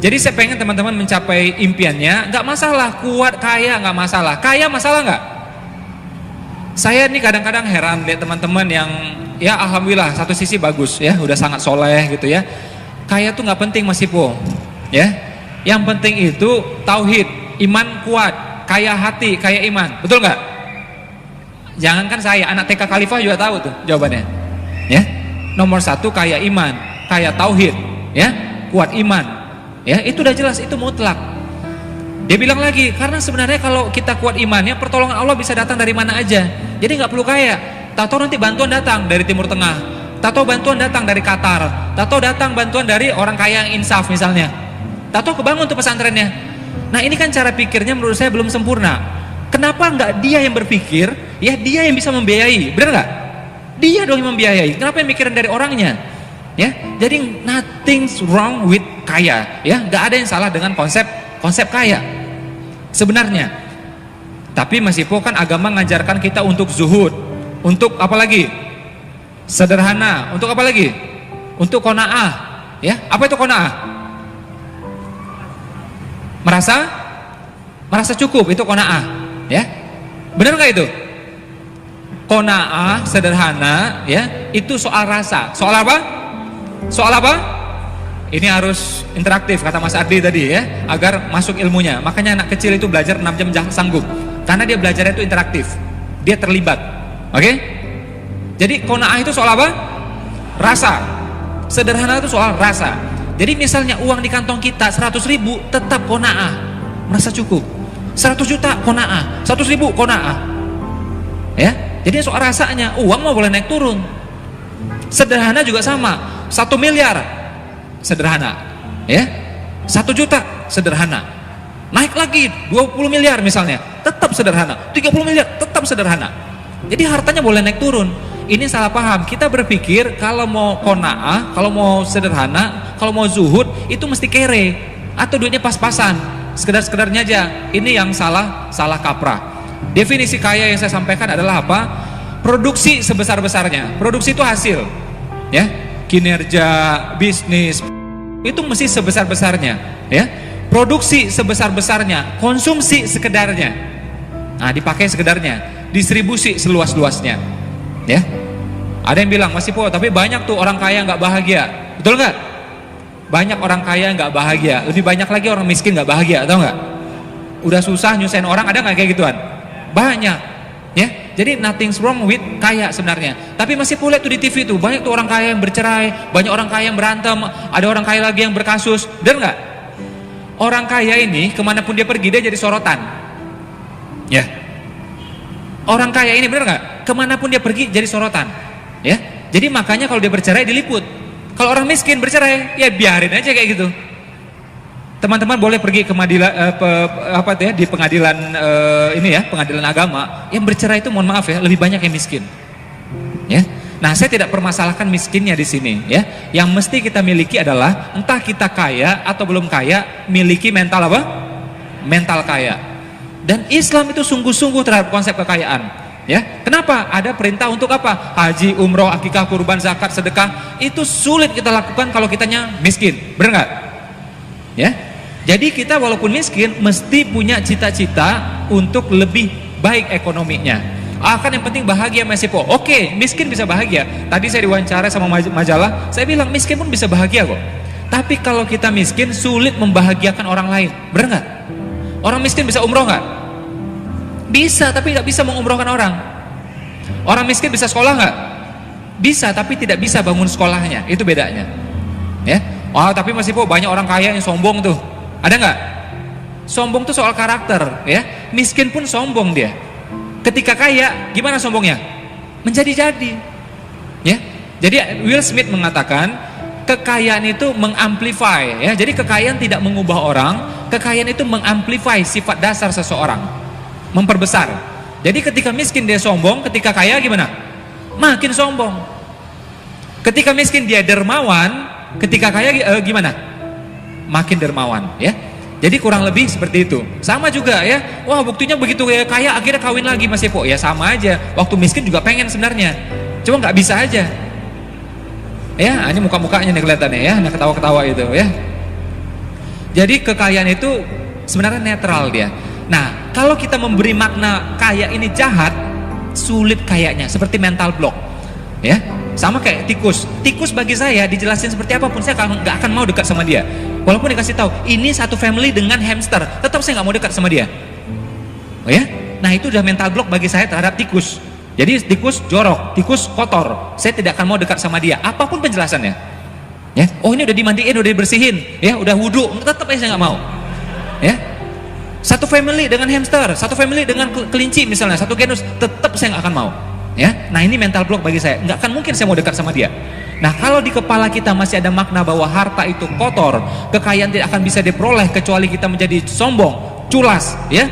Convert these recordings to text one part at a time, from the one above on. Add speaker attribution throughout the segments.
Speaker 1: jadi saya pengen teman-teman mencapai impiannya, nggak masalah, kuat, kaya, nggak masalah. Kaya masalah nggak? Saya nih kadang-kadang heran lihat teman-teman yang ya alhamdulillah satu sisi bagus ya, udah sangat soleh gitu ya. Kaya tuh nggak penting Mas Ipo, ya. Yang penting itu tauhid, iman kuat, kaya hati, kaya iman, betul nggak? Jangankan saya, anak TK Khalifah juga tahu tuh jawabannya, ya. Nomor satu kaya iman, kaya tauhid, ya, kuat iman, ya. Itu udah jelas, itu mutlak. Dia bilang lagi, karena sebenarnya kalau kita kuat imannya, pertolongan Allah bisa datang dari mana aja. Jadi nggak perlu kaya. Tahu nanti bantuan datang dari Timur Tengah, tahu bantuan datang dari Qatar, tahu datang bantuan dari orang kaya yang insaf misalnya. Tahu kebangun tuh pesantrennya. Nah ini kan cara pikirnya menurut saya belum sempurna. Kenapa nggak dia yang berpikir? Ya dia yang bisa membiayai, benar nggak? Dia dong yang membiayai. Kenapa yang mikirin dari orangnya? Ya, jadi nothing's wrong with kaya. Ya, nggak ada yang salah dengan konsep kaya. Sebenarnya. Tapi Mas Ipo kan agama ngajarkan kita untuk zuhud, untuk apa lagi? Sederhana, untuk apa lagi? Untuk qanaah. Ya, apa itu qanaah? Merasa cukup, itu qanaah. Ya, benar nggak itu? Qanaah sederhana, ya, itu soal rasa. Soal apa? Soal apa? Ini harus interaktif kata Mas Ardi tadi ya, agar masuk ilmunya. Makanya anak kecil itu belajar 6 jam sanggup. Karena dia belajarnya itu interaktif. Dia terlibat. Oke? Jadi qanaah itu soal apa? Rasa. Sederhana itu soal rasa. Jadi misalnya uang di kantong kita 100.000 tetap qanaah, merasa cukup. 100 juta qanaah, 100.000 qanaah. Ya? Jadi soal rasanya, uang mau boleh naik turun. Sederhana juga sama. 1 miliar sederhana, ya. 1 juta sederhana. Naik lagi 20 miliar misalnya, tetap sederhana. 30 miliar tetap sederhana. Jadi hartanya boleh naik turun. Ini salah paham. Kita berpikir kalau mau qanaah, kalau mau sederhana, kalau mau zuhud itu mesti kere atau duitnya pas-pasan, sekedar-sekedarnya aja. Ini yang salah kaprah. Definisi kaya yang saya sampaikan adalah apa? Produksi sebesar-besarnya. Produksi itu hasil, ya. Kinerja bisnis itu mesti sebesar-besarnya, ya. Produksi sebesar-besarnya, konsumsi sekedarnya. Nah, dipakai sekedarnya, distribusi seluas-luasnya, ya. Ada yang bilang, Mas Ipo, tapi banyak tuh orang kaya nggak bahagia, betul nggak? Banyak orang kaya nggak bahagia, lebih banyak lagi orang miskin nggak bahagia, tahu nggak? Udah susah nyusahin orang, ada nggak kayak gituan? Banyak, ya. Jadi nothing's wrong with kaya sebenarnya. Tapi masih lihat tuh di TV tuh, banyak tuh orang kaya yang bercerai, banyak orang kaya yang berantem, ada orang kaya lagi yang berkasus, benar nggak? Orang kaya ini kemanapun dia pergi dia jadi sorotan, ya. Orang kaya ini benar nggak? Kemanapun dia pergi jadi sorotan, ya. Jadi makanya kalau dia bercerai diliput. Kalau orang miskin bercerai, ya biarin aja kayak gitu. Teman-teman boleh pergi ke di pengadilan ini ya, pengadilan agama. Yang bercerai itu mohon maaf ya, lebih banyak yang miskin. Ya. Nah, saya tidak permasalahkan miskinnya di sini ya. Yang mesti kita miliki adalah entah kita kaya atau belum kaya, miliki mental apa? Mental kaya. Dan Islam itu sungguh-sungguh terhadap konsep kekayaan. Ya. Kenapa? Ada perintah untuk apa? Haji, umroh, akikah, kurban, zakat, sedekah. Itu sulit kita lakukan kalau kitanya miskin. Benar nggak? Ya. Jadi kita walaupun miskin mesti punya cita-cita untuk lebih baik ekonominya. Kan yang penting bahagia Mas Ipo. Oke, miskin bisa bahagia. Tadi saya diwawancara sama majalah, saya bilang miskin pun bisa bahagia kok. Tapi kalau kita miskin sulit membahagiakan orang lain. Benar nggak? Orang miskin bisa umroh nggak? Bisa, tapi nggak bisa mengumrohkan orang. Orang miskin bisa sekolah nggak? Bisa, tapi tidak bisa bangun sekolahnya. Itu bedanya. Ya. Tapi Mas Ipo banyak orang kaya yang sombong tuh. Ada nggak? Sombong tuh soal karakter, ya. Miskin pun sombong dia. Ketika kaya, gimana sombongnya? Menjadi-jadi, ya. Jadi Will Smith mengatakan kekayaan itu mengamplify, ya. Jadi kekayaan tidak mengubah orang, kekayaan itu mengamplify sifat dasar seseorang, memperbesar. Jadi ketika miskin dia sombong, ketika kaya gimana? Makin sombong. Ketika miskin dia dermawan, ketika kaya gimana? Makin dermawan, ya. Jadi kurang lebih seperti itu. Sama juga ya. Wah, buktinya begitu ya kaya akhirnya kawin lagi Mas Epo. Ya sama aja. Waktu miskin juga pengen sebenarnya. Cuma nggak bisa aja. Ya, ini muka-mukanya nih kelihatannya ya. Nah, ketawa-ketawa itu ya. Jadi kekayaan itu sebenarnya netral dia. Nah, kalau kita memberi makna kaya ini jahat, sulit kayaknya, seperti mental block. Ya, sama kayak tikus. Tikus bagi saya dijelasin seperti apapun saya nggak akan mau dekat sama dia. Walaupun dikasih tahu ini satu family dengan hamster, tetap saya nggak mau dekat sama dia. Oh ya, nah itu udah mental block bagi saya terhadap tikus. Jadi tikus jorok, tikus kotor, saya tidak akan mau dekat sama dia. Apapun penjelasannya. Ya, oh ini udah dimandiin, udah dibersihin, ya udah wudhu, tetap aja saya nggak mau. Ya, satu family dengan hamster, satu family dengan kelinci misalnya, satu genus, tetap saya nggak akan mau. Ya, nah ini mental block bagi saya, nggak akan mungkin saya mau dekat sama dia. Nah kalau di kepala kita masih ada makna bahwa harta itu kotor, kekayaan tidak akan bisa diperoleh kecuali kita menjadi sombong, culas, ya,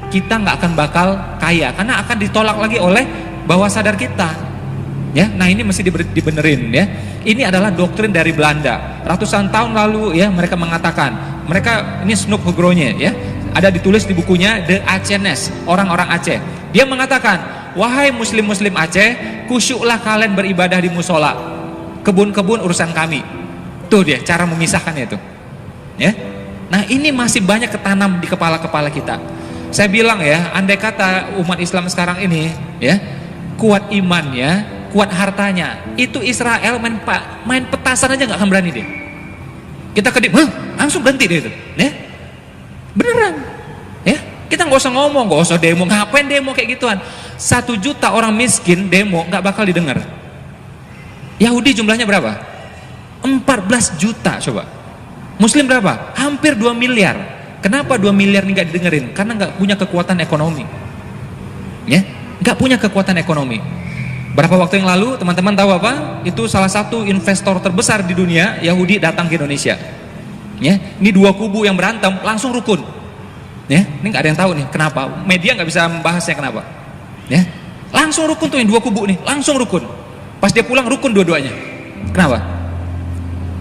Speaker 1: kita nggak akan bakal kaya karena akan ditolak lagi oleh bawah sadar kita. Ya, nah ini mesti dibenerin ya. Ini adalah doktrin dari Belanda. Ratusan tahun lalu ya mereka mengatakan, mereka ini Snoop Hugronya ya, ada ditulis di bukunya The Acehness, orang-orang Aceh. Dia mengatakan, wahai muslim-muslim Aceh, kusyuklah kalian beribadah di musola. Kebun-kebun urusan kami. Tuh dia cara memisahkannya itu. Ya. Nah, ini masih banyak ketanam di kepala-kepala kita. Saya bilang ya, andai kata umat Islam sekarang ini ya, kuat imannya, kuat hartanya, itu Israel main petasan aja nggak akan berani dia. Kita kedip, langsung berhenti dia itu. Ya. Beneran. Ya. Kita nggak usah ngomong, nggak usah demo, ngapain demo kayak gituan. 1 juta orang miskin demo nggak bakal didengar. Yahudi jumlahnya berapa? 14 juta coba. Muslim berapa? Hampir 2 miliar. Kenapa 2 miliar ini nggak didengerin? Karena nggak punya kekuatan ekonomi. Ya, nggak punya kekuatan ekonomi. Berapa waktu yang lalu teman-teman tahu apa? Itu salah satu investor terbesar di dunia Yahudi datang ke Indonesia. Ya, ini 2 kubu yang berantem langsung rukun. Ya, ini nggak ada yang tahu nih kenapa. Media nggak bisa membahasnya kenapa. Ya, langsung rukun tuh yang 2 kubu nih, langsung rukun. Pas dia pulang rukun dua-duanya. Kenapa?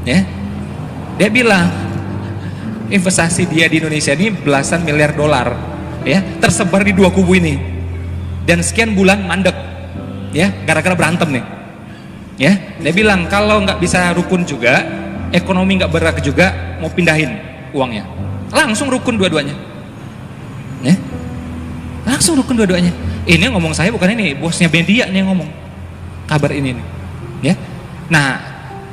Speaker 1: Ya, dia bilang investasi dia di Indonesia ini belasan miliar dolar, ya, tersebar di 2 kubu ini, dan sekian bulan mandek, ya, gara-gara berantem nih. Ya, dia bilang kalau nggak bisa rukun juga, ekonomi nggak bergerak juga, mau pindahin uangnya. Langsung rukun dua-duanya. Ya, langsung rukun dua-duanya. Ini yang ngomong saya bukan ini, bosnya media nih yang ngomong kabar ini nih. Ya, nah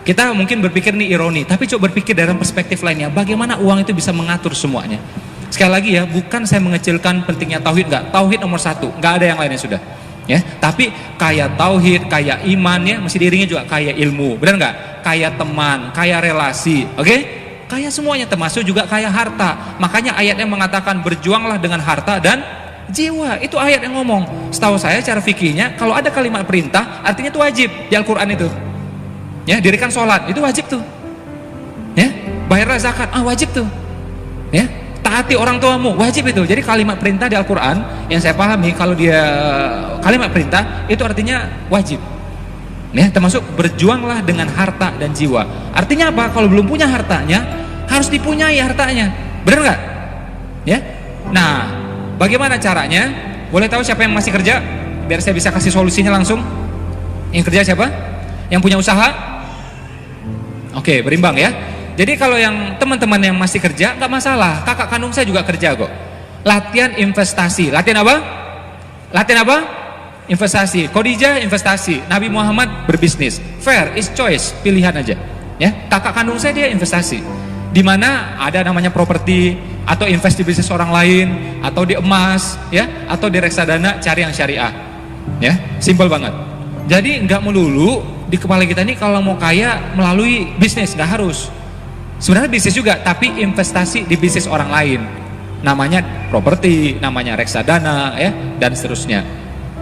Speaker 1: kita mungkin berpikir nih ironi, tapi coba berpikir dalam perspektif lainnya, bagaimana uang itu bisa mengatur semuanya. Sekali lagi ya, bukan saya mengecilkan pentingnya tauhid, nggak, tauhid nomor 1, nggak ada yang lainnya sudah. Ya, tapi kaya tauhid, kaya iman ya, mesti diiringi juga kaya ilmu, benar nggak? Kaya teman, kaya relasi, oke? Kaya semuanya, termasuk juga kaya harta. Makanya ayatnya mengatakan berjuanglah dengan harta dan jiwa. Itu ayat yang ngomong. Setahu saya cara fikihnya, kalau ada kalimat perintah, artinya itu wajib di Al-Quran itu. Ya, dirikan sholat, itu wajib tuh. Ya, bayarlah zakat, wajib tuh. Ya, taati orang tuamu, wajib itu. Jadi kalimat perintah di Al-Quran yang saya pahami, kalau dia kalimat perintah itu artinya wajib. Ya, termasuk berjuanglah dengan harta dan jiwa. Artinya apa? Kalau belum punya hartanya, harus dipunyai hartanya. Benar nggak? Ya. Nah, bagaimana caranya? Boleh tahu siapa yang masih kerja? Biar saya bisa kasih solusinya langsung. Yang kerja siapa? Yang punya usaha? Oke, berimbang ya. Jadi kalau yang teman-teman yang masih kerja, nggak masalah. Kakak kandung saya juga kerja kok. Latihan investasi. Latihan apa? Latihan apa? Investasi. Khadijah investasi. Nabi Muhammad berbisnis. Fair is choice, pilihan aja. Ya, kakak kandung saya dia investasi. Di mana ada namanya properti, atau invest di bisnis orang lain, atau di emas, ya, atau di reksadana, cari yang syariah. Ya, simple banget. Jadi nggak melulu di kepala kita ini kalau mau kaya melalui bisnis, nggak harus. Sebenarnya bisnis juga, tapi investasi di bisnis orang lain. Namanya properti, namanya reksadana, ya, dan seterusnya.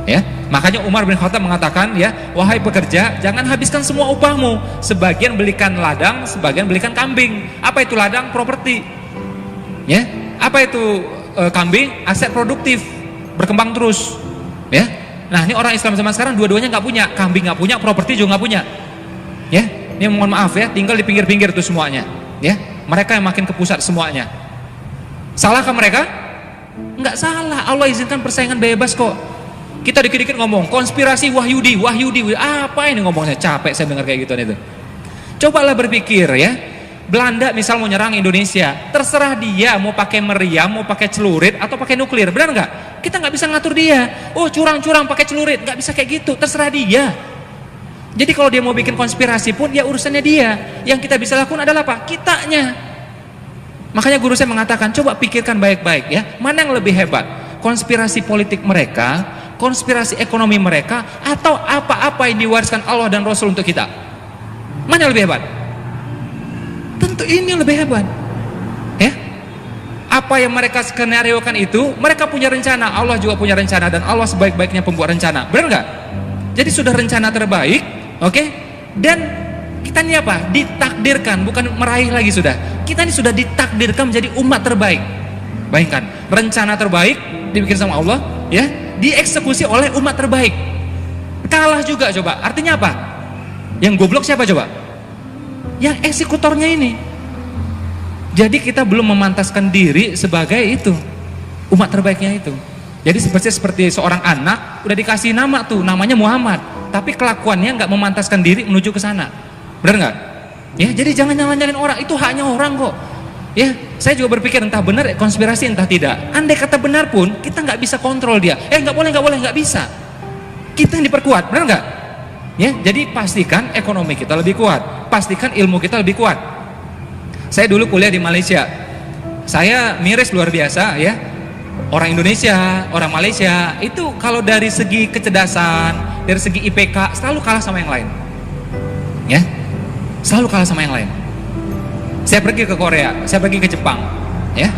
Speaker 1: Ya, makanya Umar bin Khattab mengatakan, ya, wahai pekerja, jangan habiskan semua upahmu. Sebagian belikan ladang, sebagian belikan kambing. Apa itu ladang? Properti. Ya, apa itu kambing? Aset produktif, berkembang terus. Ya, nah ini orang Islam zaman sekarang dua-duanya nggak punya, kambing nggak punya, properti juga nggak punya. Ya, ini mohon maaf ya, tinggal di pinggir-pinggir itu semuanya. Ya, mereka yang makin ke pusat semuanya. Salahkah mereka? Nggak salah. Allah izinkan persaingan bebas kok. Kita dikit-dikit ngomong konspirasi Wahyudi, apa ini ngomongnya? Capek saya dengar kayak gitu itu. Cobalah berpikir ya, Belanda misal mau nyerang Indonesia, terserah dia mau pakai meriam, mau pakai celurit atau pakai nuklir, benar nggak? Kita nggak bisa ngatur dia. Oh curang-curang pakai celurit, nggak bisa kayak gitu, terserah dia. Jadi kalau dia mau bikin konspirasi pun ya urusannya dia. Yang kita bisa lakukan adalah apa? Kitanya. Makanya guru saya mengatakan, coba pikirkan baik-baik ya, mana yang lebih hebat? Konspirasi politik mereka, konspirasi ekonomi mereka, atau apa-apa yang diwariskan Allah dan Rasul untuk kita? Mana yang lebih hebat? Tentu ini yang lebih hebat. Ya. Apa yang mereka skenariokan itu, mereka punya rencana, Allah juga punya rencana, dan Allah sebaik-baiknya pembuat rencana. Benar nggak? Jadi sudah rencana terbaik, oke? Dan kita ini apa? Ditakdirkan, bukan meraih lagi sudah. Kita ini sudah ditakdirkan menjadi umat terbaik. Bayangkan, rencana terbaik dibikin sama Allah, ya, dieksekusi oleh umat terbaik. Kalah juga coba. Artinya apa? Yang goblok siapa coba? Yang eksekutornya ini. Jadi kita belum memantaskan diri sebagai itu, umat terbaiknya itu. Jadi seperti seorang anak udah dikasih nama tuh, namanya Muhammad, tapi kelakuannya nggak memantaskan diri menuju ke sana. Benar nggak? Ya, jadi jangan nyalain orang, itu haknya orang kok. Ya, saya juga berpikir entah benar konspirasi entah tidak. Andai kata benar pun kita nggak bisa kontrol dia. Nggak boleh, nggak bisa. Kita yang diperkuat, benar nggak? Ya, jadi pastikan ekonomi kita lebih kuat, pastikan ilmu kita lebih kuat. Saya dulu kuliah di Malaysia, saya miris luar biasa ya. Orang Indonesia, orang Malaysia itu kalau dari segi kecerdasan, dari segi IPK selalu kalah sama yang lain. Ya, selalu kalah sama yang lain. Saya pergi ke Korea, saya pergi ke Jepang, ya.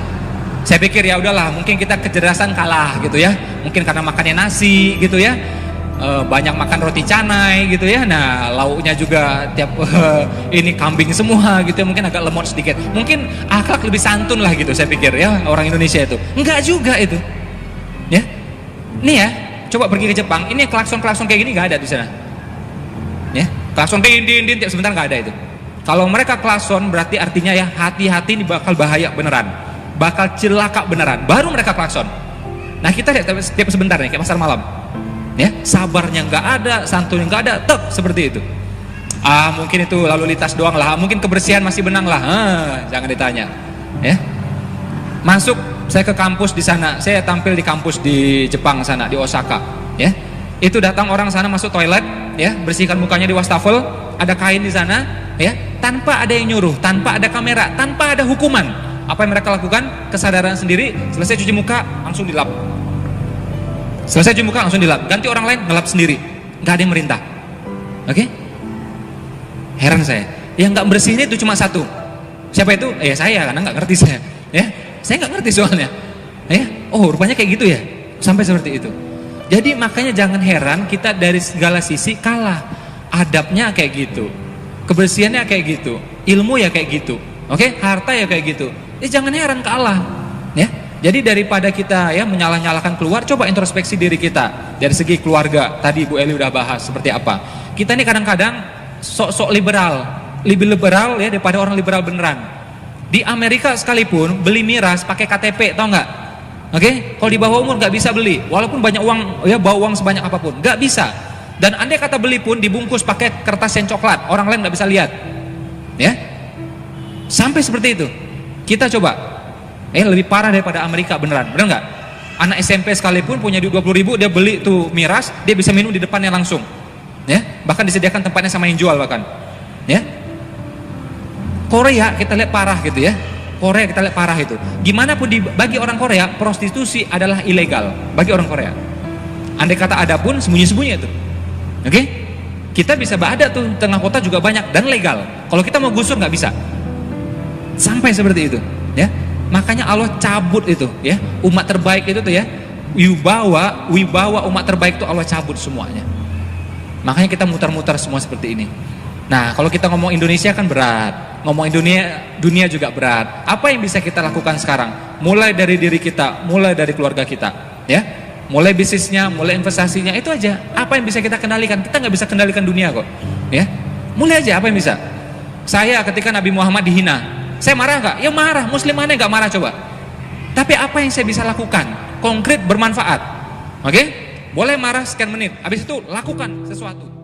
Speaker 1: Saya pikir ya udahlah, mungkin kita kecerdasan kalah gitu ya, mungkin karena makannya nasi gitu ya. Banyak makan roti canai gitu ya. Nah lauknya juga tiap ini kambing semua gitu ya, mungkin agak lemot sedikit, mungkin akhlak lebih santun lah gitu saya pikir ya orang Indonesia itu. Enggak juga itu ya. Nih ya, coba pergi ke Jepang, ini klakson kayak gini nggak ada di sana ya. Klakson din tiap sebentar nggak ada itu. Kalau mereka klakson berarti artinya ya hati-hati, ini bakal bahaya beneran, bakal celaka beneran, baru mereka klakson. Nah kita lihat tiap sebentar nih kayak pasar malam ya, sabarnya nggak ada, santunnya nggak ada, tek seperti itu. Mungkin itu lalu lintas doang lah, mungkin kebersihan masih benang lah, jangan ditanya ya. Masuk saya ke kampus di sana, saya tampil di kampus di Jepang sana, di Osaka ya. Itu datang orang sana masuk toilet ya, bersihkan mukanya di wastafel, ada kain di sana ya, tanpa ada yang nyuruh, tanpa ada kamera, tanpa ada hukuman. Apa yang mereka lakukan? Kesadaran sendiri, selesai cuci muka langsung dilap. Selesai cuci muka langsung dilap, ganti orang lain ngelap sendiri, nggak ada yang merintah. Oke? Heran saya, yang nggak bersihnya itu cuma satu. Siapa itu? Ya saya, karena nggak ngerti saya. Ya, saya nggak ngerti soalnya. Ya, oh rupanya kayak gitu ya, sampai seperti itu. Jadi makanya jangan heran kita dari segala sisi kalah. Adabnya kayak gitu, kebersihannya kayak gitu, ilmu ya kayak gitu. Oke, harta ya kayak gitu. Jangan heran kalah. Ya. Jadi daripada kita ya menyalah-nyalahkan keluar, coba introspeksi diri kita dari segi keluarga. Tadi Bu Eli udah bahas seperti apa. Kita ini kadang-kadang sok-sok liberal, lebih liberal ya daripada orang liberal beneran. Di Amerika sekalipun beli miras pakai KTP, tau nggak? Oke, kalau di bawah umur nggak bisa beli, walaupun banyak uang ya, bawa uang sebanyak apapun, nggak bisa. Dan andai kata beli pun dibungkus pakai kertas yang coklat, orang lain nggak bisa lihat. Ya, sampai seperti itu. Kita coba. Lebih parah daripada Amerika beneran, bener nggak? Anak SMP sekalipun punya duit 20.000, dia beli tuh miras, dia bisa minum di depannya langsung, ya. Bahkan disediakan tempatnya sama yang jual bahkan, ya. Korea kita lihat parah gitu ya. Korea kita lihat parah itu. Gimana pun bagi orang Korea prostitusi adalah ilegal bagi orang Korea. Andai kata ada pun sembunyi-sembunyi itu, oke? Kita bisa ada tuh tengah kota juga banyak dan legal. Kalau kita mau gusur nggak bisa. Sampai seperti itu, ya. Makanya Allah cabut itu ya, umat terbaik itu tuh ya, wibawa umat terbaik itu Allah cabut semuanya. Makanya kita mutar-mutar semua seperti ini. Nah kalau kita ngomong Indonesia kan berat, ngomong dunia juga berat. Apa yang bisa kita lakukan sekarang? Mulai dari diri kita, mulai dari keluarga kita ya, mulai bisnisnya, mulai investasinya, itu aja. Apa yang bisa kita kendalikan? Kita nggak bisa kendalikan dunia kok ya. Mulai aja apa yang bisa. Saya ketika Nabi Muhammad dihina, saya marah nggak? Ya marah. Muslim mana nggak marah coba? Tapi apa yang saya bisa lakukan? Konkret, bermanfaat. Oke? Boleh marah sekian menit. Habis itu lakukan sesuatu.